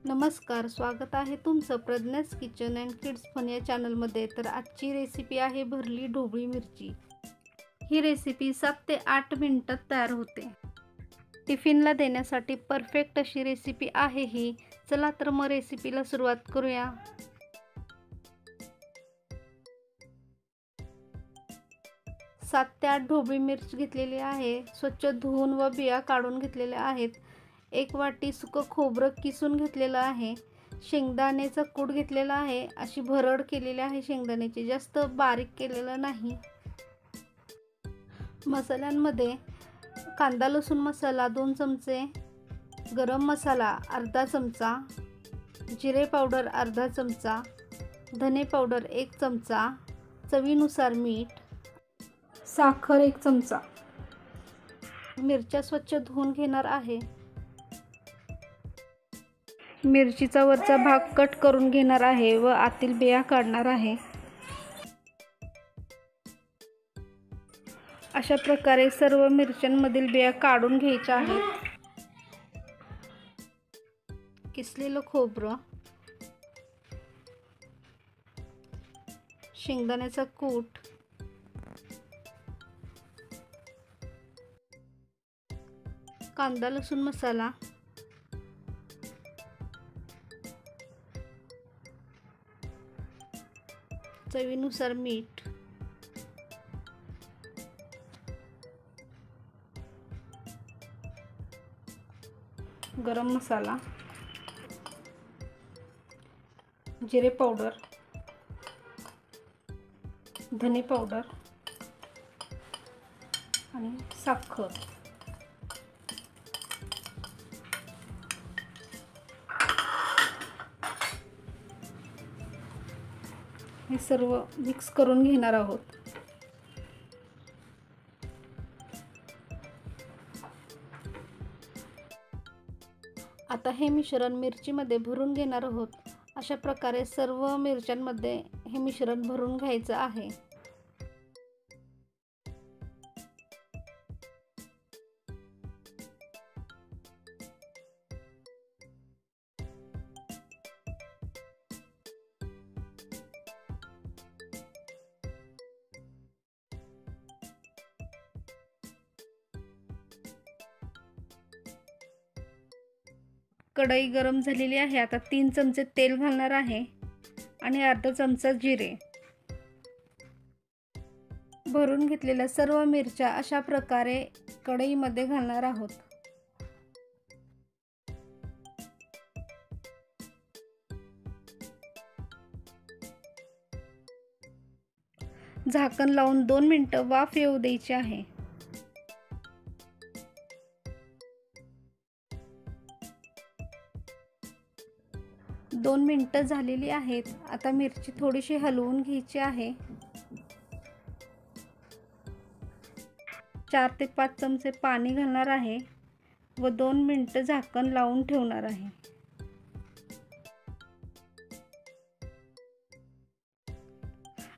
नमस्कार, स्वागत आहे तुमचं प्रज्ञास किचन अँड किड्स फन या चॅनलमध्ये। तर आजची रेसिपी आहे भरली ढोबळी मिरची। ही रेसिपी 7 ते 8 मिनिटात तयार होते। टिफिनला देण्यासाठी परफेक्ट अशी रेसिपी आहे ही। चला तर मग रेसिपीला सुरुवात करूया। 7 ते 8 ढोबळी मिरची घेतलेली आहे। स्वच्छ धुवून व बिया काढून घेतलेल्या आहेत। 1 वाटी सुकं खोबरं किसून घेतलेलं आहे। शेंगदाण्याचा कूट घेतलेला आहे। अशी भरड केलेली आहे शेंगदाण्याची, जास्त बारीक केलेलं नाही। मसाल्यांमध्ये कांदा लसूण मसाला 2 चमचे, गरम मसाला अर्धा चमचा, जिरे पावडर अर्धा चमचा, धने पावडर 1 चमचा, चवीनुसार मीठ, साखर 1 चमचा। मिरच्या स्वच्छ धुवून घेणार आहे। मिरचीचा वरचा भाग कट करून घेणार आहे व आतील बिया काढणार आहे। अशा प्रकारे सर्व मिरच्यांमधील बिया काढून घ्यायच्या आहेत। किसलेलं खोबरं, शेंगदाण्याचा कूट, कांदा लसूण मसाला, चवीनुसार मीठ, गरम मसाला, जिरे पावडर, धने पावडर आणि साखर। हे सर्व मिक्स करून घेणार आहोत। आता हे मिश्रण मिरचीमध्ये भरून घेणार आहोत। अशा प्रकारे सर्व मिरच्यांमध्ये हे मिश्रण भरून घ्यायचं आहे। कढई गरम झालेली आहे। आता 3 चमचे तेल घालणार आहे आणि अर्धा चमचा जिरे। भरून घेतलेल्या सर्व मिरच्या अशा प्रकारे कढईमध्ये घालणार आहोत। झाकण लावून 2 मिनिटं वाफ येऊ द्यायची आहे। 2 मिनिटं झालेली आहेत। आता मिरची थोडीशी हलवून घ्यायची आहे। 4 ते 5 चमचे पाणी घालणार आहे व 2 मिनिटं झाकण लावून ठेवणार आहे।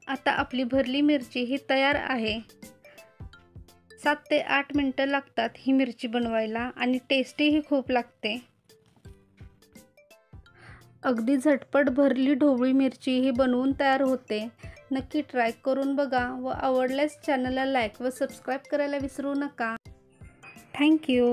आता आपली भरली मिरची ही तयार आहे। 7 ते 8 मिनिटं लागतात ही मिरची बनवायला आणि टेस्टी ही खूप लागते। अगदी झटपट भरली ढोबळी मिरची ही बनवून तयार होते। नक्की ट्राय करून बघा व आवडल्यास चॅनलला लाईक व सबस्क्राईब करायला विसरू नका। थँक्यू।